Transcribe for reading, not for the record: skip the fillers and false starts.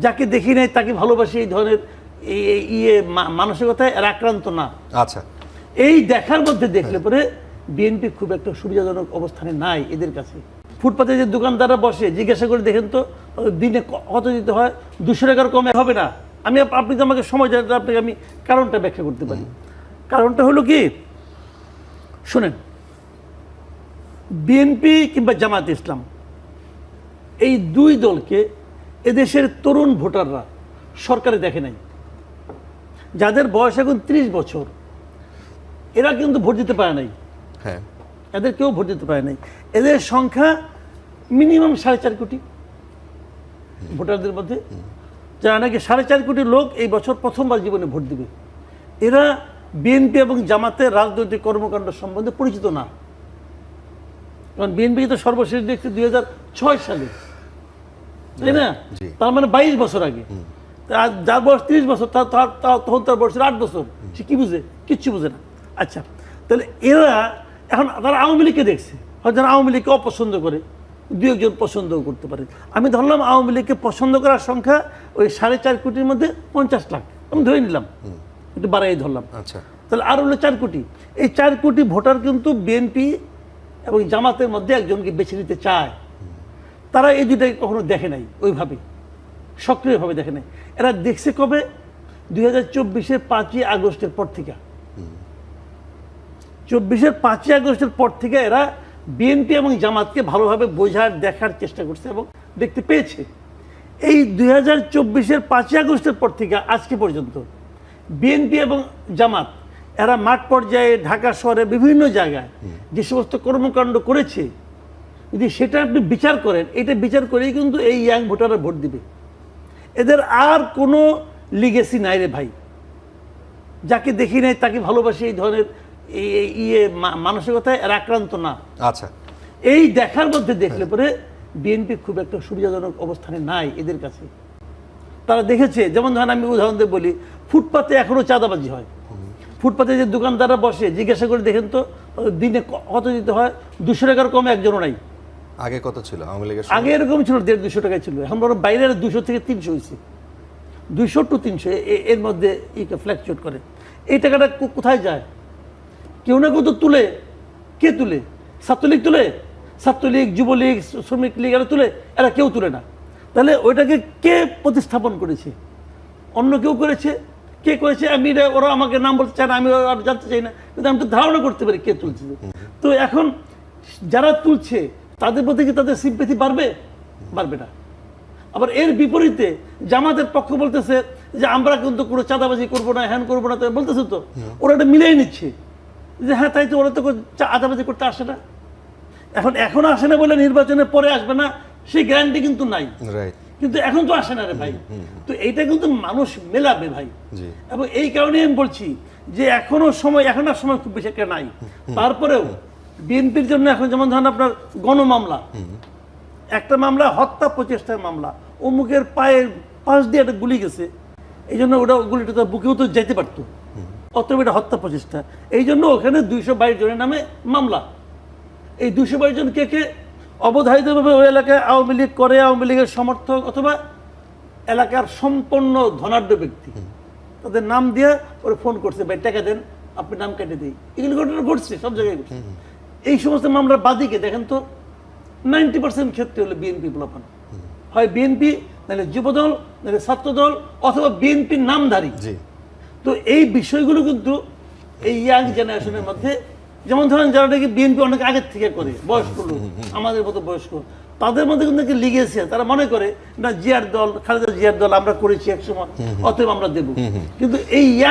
যাকে দেখি নাই তাকে ভালোবাসি, এই ধরনের মানসিকতায় এরা আক্রান্ত না। আচ্ছা, এই দেখার মধ্যে দেখলে পরে বিএনপি খুব একটা সুবিধাজনক অবস্থানে নাই এদের কাছে। ফুটপাতে যে দোকানদাররা বসে জিজ্ঞাসা করে দেখেন তো দিনে কত দিতে হয়, 200 টাকার কমে হবে না। আপনি তো আমাকে সময় দেন, আপনাকে আমি কারণটা ব্যাখ্যা করতে পারি। কারণটা হলো কি, শুনেন, বিএনপি কিংবা জামায়াতে ইসলাম এই দুই দলকে এদেশের তরুণ ভোটাররা সরকারে দেখে নাই। যাদের বয়স এখন 30 বছর, এরা কিন্তু ভোট দিতে পারে নাই। হ্যাঁ, এদের কেউ ভোট দিতে পারে নাই। এদের সংখ্যা মিনিমাম 4.5 কোটি ভোটারদের মধ্যে, যারা নাকি 4.5 কোটি লোক এই বছর প্রথমবার জীবনে ভোট দিবে। এরা বিএনপি এবং জামাতের রাজনৈতিক কর্মকাণ্ড সম্বন্ধে পরিচিত না। কারণ বিএনপি তো সর্বশেষ দেখছি 2006 সালে, তাই না? তার মানে 22 বছর আগে। যার বয়স 30 বছর, তখন তার বয়সের 8 বছর, সে কি বুঝে? কিচ্ছু বুঝে না। আচ্ছা, তাহলে এরা এখন তারা আওয়ামী লীগকে দেখছে, হয়তো আওয়ামী লীগকে অপছন্দ করে, 2-1 জন পছন্দও করতে পারে। আমি ধরলাম আওয়ামী লীগকে পছন্দ করার সংখ্যা ওই 4.5 কোটির মধ্যে 50 লাখ, আমি ধরে নিলাম, একটু বাড়াই ধরলাম। আচ্ছা, তাহলে আর হলো 4 কোটি। এই 4 কোটি ভোটার কিন্তু বিএনপি এবং জামাতের মধ্যে একজনকে বেছে নিতে চায়। তারা এই দুটাকে কখনো দেখে নাই, ওইভাবে সক্রিয়ভাবে দেখে নাই। এরা দেখছে কবে? 2024-এর 5ই আগস্টের পর থেকে। 24-এর 5ই আগস্টের পর থেকে এরা বিএনপি এবং জামাতকে ভালোভাবে বোঝার, দেখার চেষ্টা করছে এবং দেখতে পেয়েছে। এই 2024-এর 5ই আগস্টের পর থেকে আজকে পর্যন্ত বিএনপি এবং জামাত এরা মাঠ পর্যায়ে ঢাকা শহরে বিভিন্ন জায়গায় যে সমস্ত কর্মকাণ্ড করেছে, যদি সেটা আপনি বিচার করেন, এটা বিচার করেই কিন্তু এই ইয়াং ভোটাররা ভোট দিবে। এদের আর কোনো লিগেসি নাই রে ভাই। যাকে দেখি নাই তাকে ভালোবাসি, এই ধরনের মানসিকতায় এরা আক্রান্ত না। আচ্ছা, এই দেখার মধ্যে দেখলে পরে বিএনপি খুব একটা সুবিধাজনক অবস্থানে নাই এদের কাছে। তারা দেখেছে, যেমন ধরেন আমি উদাহরণ দিয়ে বলি, ফুটপাতে এখনো চাঁদাবাজি হয়। ফুটপাতে যে দোকানদাররা বসে জিজ্ঞাসা করে দেখেন তো দিনে কত দিতে হয়, 200 টাকার কমে একজনও নাই। আগে কত ছিল আওয়ামী লীগের? আগে এরকম ছিল, 150-200 টাকায় ছিল। এখন বড় বাইরের 200 থেকে 300 হয়েছে, 200 to 300 এর মধ্যে ফ্ল্যাকচুয়েট করে। এই টাকাটা কোথায় যায়? কেউ না কেউ তো তুলে। কে তুলে? ছাত্রলীগ তুলে, ছাত্রলীগ, যুবলীগ, শ্রমিক লীগ, এরা তুলে, এরা কেউ তুলে না। তাহলে ওইটাকে কে প্রতিস্থাপন করেছে? অন্য কেউ করেছে। কে করেছে? ওরা আমাকে নাম বলতে চায় না, আমি আর জানতে চাই না, কিন্তু আমি তো ধারণা করতে পারি কে তুলছে। তো এখন যারা তুলছে তাদের প্রতি কি তাদের সিম্প্যাথি বাড়বে? বাড়বে না। আবার এর বিপরীতে জামাতের পক্ষ বলতেছে যে আমরা কিন্তু কোনো চাঁদাবাজি করবো না, হ্যান করবো না, তো বলতেছে তো ওরা এটা মিলিয়ে নিচ্ছে যে হ্যাঁ তাই তো, ওরা তো চাঁদাবাজি করতে আসে না। এখন আসে না বলে নির্বাচনের পরে আসবে না সেই গ্যারান্টি কিন্তু নাই। কিন্তু এখন তো আসে না রে ভাই। তো এইটা কিন্তু মানুষ মেলাবে ভাই। এবং এই কারণে আমি বলছি যে এখন আর সময় খুব বেশি একটা নাই। তারপরেও বিএনপির জন্য এখন যেমন ধরেন আপনার গণমামলা, একটা মামলা হত্যা প্রচেষ্টার মামলা, অমুকের পায়ের পাশ দিয়ে একটা গুলি গেছে, এই জন্য ওটা গুলিটা তো বুকেও তো যেতে পারতো, অতএব এটা হত্যা প্রচেষ্টা। এই জন্য ওখানে 222 জনের নামে মামলা। এই 222 জন কে? অবধারিতভাবে ওই এলাকায় আওয়ামী লীগ করে, আওয়ামী লীগের সমর্থক অথবা এলাকার সম্পন্ন ধনাঢ্য ব্যক্তি, তাদের নাম দিয়ে ওরা ফোন করছে, ভাই টাকা দেন, আপনি নাম কেটে দিই। এগুলো ঘটনা ঘটছে, সব জায়গায় ঘটছে। এই সমস্ত মামলার বাদীকে দেখেন তো 90% ক্ষেত্রে হলো বিএনপি বলাপান, হয় বিএনপি, নাহলে যুবদল, নাহলে ছাত্রদল, অথবা বিএনপির নামধারী। তো এই বিষয়গুলো কিন্তু এই ইয়াং জেনারেশনের মধ্যে, যেমন ধরেন যারা নাকি বিএনপি অনেক আগের থেকে করে, বয়স্ক লোক, আমাদের মতো বয়স্ক, তাদের মধ্যে কিন্তু নাকি লিগেছে। তারা মনে করে না জিয়ার দল, খালেদা জিয়ার দল আমরা করেছি একসময়, অতএব আমরা দেব। কিন্তু এই